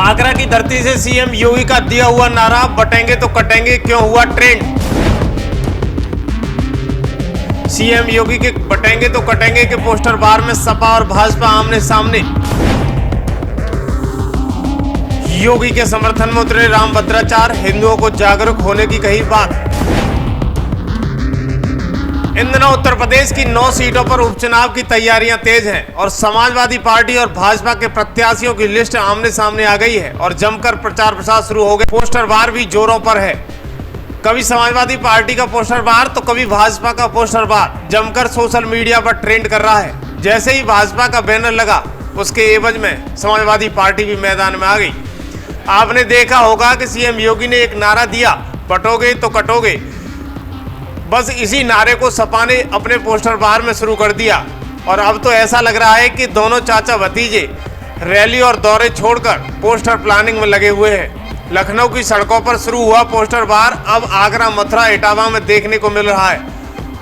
आगरा की धरती से सीएम योगी का दिया हुआ नारा बटेंगे तो कटेंगे क्यों हुआ ट्रेंड। सीएम योगी के बटेंगे तो कटेंगे के पोस्टर बार में सपा और भाजपा आमने सामने। योगी के समर्थन में उतरे रामभद्राचार्य, हिंदुओं को जागरूक होने की कही बात। इन दिनों उत्तर प्रदेश की 9 सीटों पर उपचुनाव की तैयारियां तेज हैं और समाजवादी पार्टी और भाजपा के प्रत्याशियों की लिस्ट आमने सामने आ गई है और जमकर प्रचार प्रसार शुरू हो गया। पोस्टर बार भी जोरों पर है। कभी समाजवादी पार्टी का पोस्टर बार तो कभी भाजपा का पोस्टर बार जमकर सोशल मीडिया पर ट्रेंड कर रहा है। जैसे ही भाजपा का बैनर लगा उसके एवज में समाजवादी पार्टी भी मैदान में आ गई। आपने देखा होगा कि सीएम योगी ने एक नारा दिया, बटोगे तो कटोगे। बस इसी नारे को सपा ने अपने पोस्टर बार में शुरू कर दिया और अब तो ऐसा लग रहा है कि दोनों चाचा भतीजे रैली और दौरे छोड़कर पोस्टर प्लानिंग में लगे हुए हैं। लखनऊ की सड़कों पर शुरू हुआ पोस्टर बार अब आगरा, मथुरा, इटावा में देखने को मिल रहा है।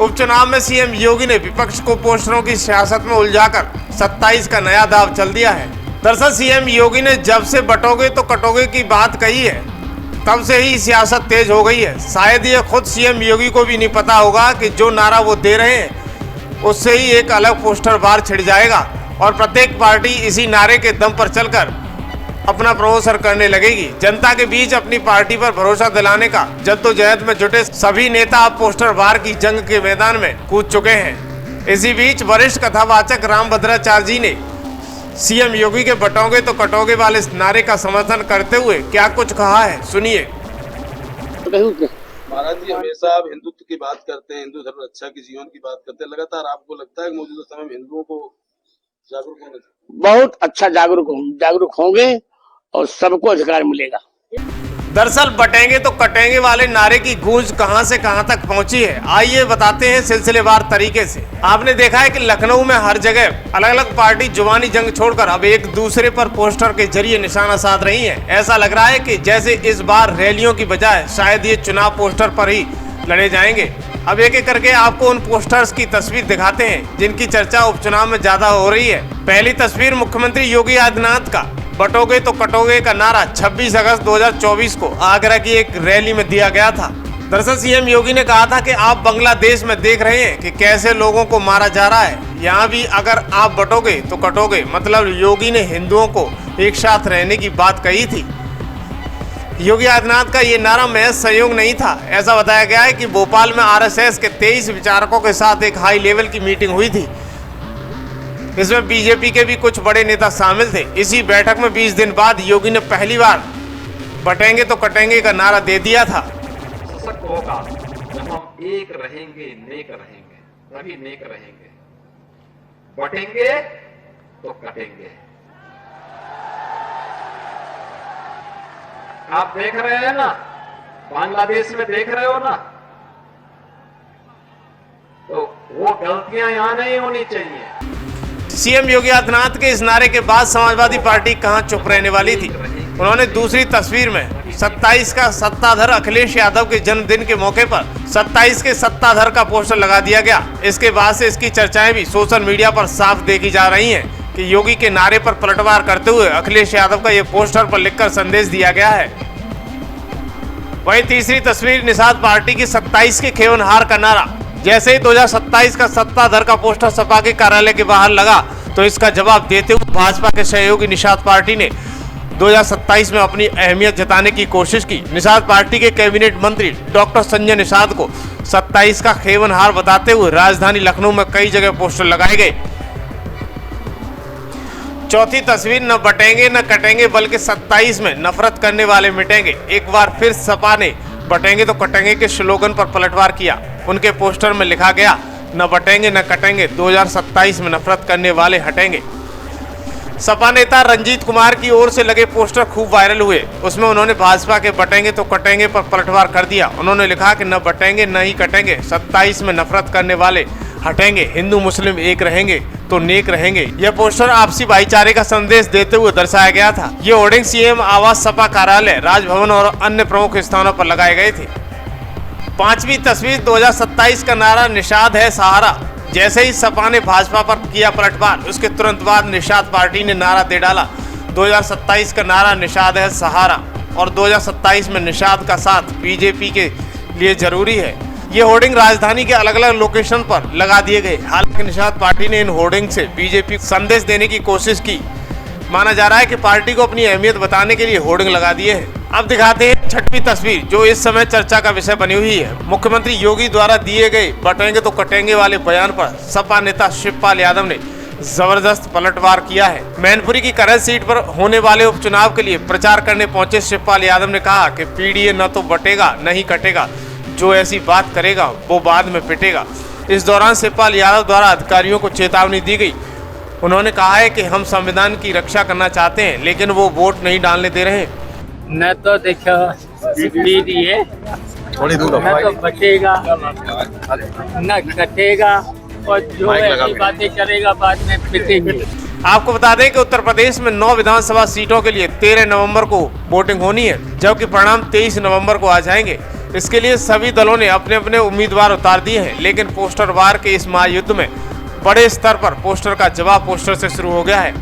उपचुनाव में सीएम योगी ने विपक्ष को पोस्टरों की सियासत में उलझाकर 27 का नया दाव चल दिया है। दरअसल सीएम योगी ने जब से बटोगे तो कटोगे की बात कही है तब से ही सियासत तेज हो गई है। शायद ये खुद सीएम योगी को भी नहीं पता होगा कि जो नारा वो दे रहे हैं उससे ही एक अलग पोस्टर बार छिड़ जाएगा और प्रत्येक पार्टी इसी नारे के दम पर चलकर अपना प्रमोशन करने लगेगी। जनता के बीच अपनी पार्टी पर भरोसा दिलाने का जद्दोजहद में जुटे सभी नेता अब पोस्टर बार की जंग के मैदान में कूद चुके हैं। इसी बीच वरिष्ठ कथावाचक रामभद्राचार्य जी ने सीएम योगी के बटोगे तो कटोगे वाले नारे का समर्थन करते हुए क्या कुछ कहा है, सुनिए। महाराज जी, हमेशा आप हिंदुत्व की बात करते हैं, हिंदू धर्म रक्षा की जीवन की बात करते हैं। लगातार आपको लगता है कि मौजूदा समय में हिंदुओं को जागरूक होना चाहिए? बहुत अच्छा जागरूक होंगे और सबको अधिकार मिलेगा। दरअसल बटेंगे तो कटेंगे वाले नारे की गूंज कहां से कहां तक पहुंची है, आइए बताते हैं सिलसिलेवार तरीके से। आपने देखा है कि लखनऊ में हर जगह अलग अलग पार्टी जुबानी जंग छोड़कर अब एक दूसरे पर पोस्टर के जरिए निशाना साध रही है। ऐसा लग रहा है कि जैसे इस बार रैलियों की बजाय शायद ये चुनाव पोस्टर पर ही लड़े जाएंगे। अब एक एक करके आपको उन पोस्टर्स की तस्वीर दिखाते हैं जिनकी चर्चा उपचुनाव में ज्यादा हो रही है। पहली तस्वीर मुख्यमंत्री योगी आदित्यनाथ का बटोगे तो कटोगे का नारा 26 अगस्त 2024 को आगरा की एक रैली में दिया गया था। दरअसल सीएम योगी ने कहा था कि आप बांग्लादेश में देख रहे हैं कि कैसे लोगों को मारा जा रहा है, यहाँ भी अगर आप बटोगे तो कटोगे। मतलब योगी ने हिंदुओं को एक साथ रहने की बात कही थी। योगी आदित्यनाथ का ये नारा महज संयोग नहीं था। ऐसा बताया गया है कि भोपाल में आरएसएस के 23 विचारकों के साथ एक हाई लेवल की मीटिंग हुई थी। इसमें बीजेपी के भी कुछ बड़े नेता शामिल थे। इसी बैठक में 20 दिन बाद योगी ने पहली बार बटेंगे तो कटेंगे का नारा दे दिया था। सशक्त होगा जब हम एक रहेंगे, नेक रहेंगे, तभी नेक रहेंगे। बटेंगे तो कटेंगे। आप देख रहे हैं ना, बांग्लादेश में देख रहे हो ना, तो वो गलतियां यहां नहीं होनी चाहिए। सीएम योगी आदित्यनाथ के इस नारे के बाद समाजवादी पार्टी कहां चुप रहने वाली थी। उन्होंने दूसरी तस्वीर में 27 का सत्ताधर अखिलेश यादव के जन्मदिन के मौके पर 27 के सत्ताधर का पोस्टर लगा दिया गया। इसके बाद से इसकी चर्चाएं भी सोशल मीडिया पर साफ देखी जा रही हैं कि योगी के नारे पर पलटवार करते हुए अखिलेश यादव का ये पोस्टर पर लिखकर संदेश दिया गया है। वहीं तीसरी तस्वीर निषाद पार्टी की 27 के खेवनहार का नारा। जैसे ही 2027 का सत्ताधर का पोस्टर सपा के कार्यालय के बाहर लगा तो इसका जवाब देते हुए भाजपा के सहयोगी निषाद पार्टी ने 2027 में अपनी अहमियत जताने की कोशिश की। निषाद पार्टी के कैबिनेट मंत्री डॉक्टर संजय निषाद को 27 का खेवनहार बताते हुए राजधानी लखनऊ में कई जगह पोस्टर लगाए गए। चौथी तस्वीर न बटेंगे न कटेंगे बल्कि 27 में नफरत करने वाले मिटेंगे। एक बार फिर सपा ने बटेंगे तो कटेंगे के स्लोगन पर पलटवार किया। उनके पोस्टर में लिखा गया, न बटेंगे न कटेंगे, 2027 में नफरत करने वाले हटेंगे। सपा नेता रंजीत कुमार की ओर से लगे पोस्टर खूब वायरल हुए। उसमें उन्होंने भाजपा के बटेंगे तो कटेंगे पर पलटवार कर दिया। उन्होंने लिखा कि न बटेंगे न ही कटेंगे, 27 में नफरत करने वाले हटेंगे, हिंदू मुस्लिम एक रहेंगे तो नेक रहेंगे। यह पोस्टर आपसी भाईचारे का संदेश देते हुए दर्शाया गया था। ये होर्डिंग सीएम आवास, सपा कार्यालय, राजभवन और अन्य प्रमुख स्थानों पर लगाए गए थे। पांचवी तस्वीर 2027 का नारा निषाद है सहारा। जैसे ही सपा ने भाजपा पर किया पलटवार, उसके तुरंत बाद निषाद पार्टी ने नारा दे डाला 2027 का नारा निषाद है सहारा और 2027 में निषाद का साथ बीजेपी के लिए जरूरी है। ये होर्डिंग राजधानी के अलग अलग लोकेशन पर लगा दिए गए। हालांकि निषाद पार्टी ने इन होर्डिंग से बीजेपी को संदेश देने की कोशिश की। माना जा रहा है कि पार्टी को अपनी अहमियत बताने के लिए होर्डिंग लगा दिए हैं। अब दिखाते हैं छठवीं तस्वीर जो इस समय चर्चा का विषय बनी हुई है। मुख्यमंत्री योगी द्वारा दिए गए बटेंगे तो कटेंगे वाले बयान पर सपा नेता शिवपाल यादव ने जबरदस्त पलटवार किया है। मैनपुरी की करहल सीट पर होने वाले उपचुनाव के लिए प्रचार करने पहुंचे शिवपाल यादव ने कहा कि पीडीए न तो बटेगा न ही कटेगा, जो ऐसी बात करेगा वो बाद में पिटेगा। इस दौरान शिवपाल यादव द्वारा अधिकारियों को चेतावनी दी गई। उन्होंने कहा है कि हम संविधान की रक्षा करना चाहते हैं लेकिन वो वोट नहीं डालने दे रहे हैं। न तो देखो पीडीए थोड़ी दूर न तो बचेगा न कटेगा और जो ऐसी बातें करेगा बाद में पिटेंगे। आपको बता दें कि उत्तर प्रदेश में 9 विधानसभा सीटों के लिए 13 नवंबर को वोटिंग होनी है, जबकि परिणाम 23 नवंबर को आ जाएंगे। इसके लिए सभी दलों ने अपने अपने उम्मीदवार उतार दिए हैं, लेकिन पोस्टर वार के इस महायुद्ध में बड़े स्तर पर पोस्टर का जवाब पोस्टर से शुरू हो गया है।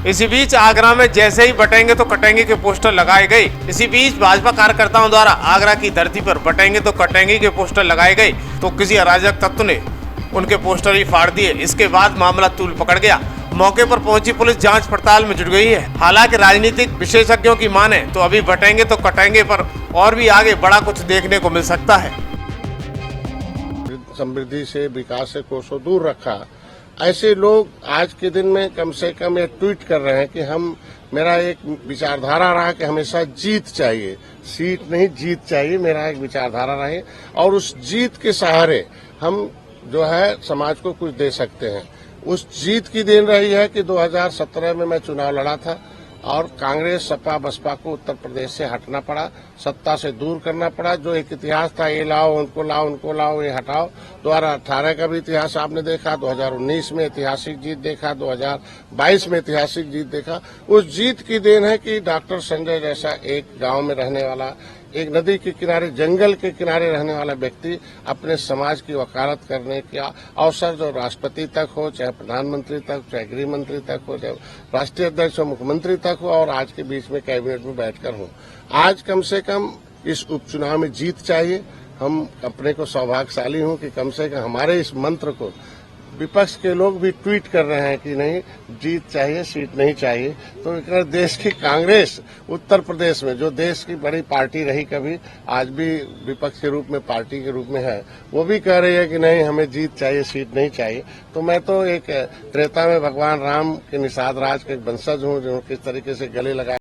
इसी बीच आगरा में जैसे ही बटेंगे तो कटेंगे के पोस्टर लगाए गए। इसी बीच भाजपा कार्यकर्ताओं द्वारा आगरा की धरती पर बटेंगे तो कटेंगे के पोस्टर लगाए गए तो किसी अराजक तत्व ने उनके पोस्टर ही फाड़ दिए। इसके बाद मामला तूल पकड़ गया। मौके पर पहुंची पुलिस जांच पड़ताल में जुट गई है। हालांकि राजनीतिक विशेषज्ञों की माने तो अभी बटेंगे तो कटेंगे पर और भी आगे बड़ा कुछ देखने को मिल सकता है। समृद्धि से विकास से कोसों दूर रखा, ऐसे लोग आज के दिन में कम से कम ये ट्वीट कर रहे हैं कि मेरा एक विचारधारा रहा कि हमेशा जीत चाहिए, सीट नहीं जीत चाहिए, मेरा एक विचारधारा रहे और उस जीत के सहारे हम जो है समाज को कुछ दे सकते हैं। उस जीत की देन रही है कि 2017 में मैं चुनाव लड़ा था और कांग्रेस सपा बसपा को उत्तर प्रदेश से हटना पड़ा, सत्ता से दूर करना पड़ा। जो एक इतिहास था ये लाओ उनको लाओ उनको लाओ ये हटाओ, 2018 का भी इतिहास आपने देखा, 2019 में ऐतिहासिक जीत देखा, 2022 में ऐतिहासिक जीत देखा। उस जीत की देन है कि डॉक्टर संजय जैसा एक गांव में रहने वाला, एक नदी के किनारे जंगल के किनारे रहने वाला व्यक्ति अपने समाज की वकालत करने का अवसर जो राष्ट्रपति तक हो, चाहे प्रधानमंत्री तक, चाहे गृह मंत्री तक हो, चाहे राष्ट्रीय अध्यक्ष हो, मुख्यमंत्री तक हो और आज के बीच में कैबिनेट में बैठकर हो। आज कम से कम इस उपचुनाव में जीत चाहिए। हम अपने को सौभाग्यशाली हूं कि कम से कम हमारे इस मंत्र को विपक्ष के लोग भी ट्वीट कर रहे हैं कि नहीं जीत चाहिए सीट नहीं चाहिए। तो एक देश की कांग्रेस उत्तर प्रदेश में जो देश की बड़ी पार्टी रही कभी, आज भी विपक्ष के रूप में पार्टी के रूप में है, वो भी कह रही है कि नहीं हमें जीत चाहिए सीट नहीं चाहिए। तो मैं तो एक त्रेता में भगवान राम के निषाद राज के वंशज हूँ जो किस तरीके से गले लगाए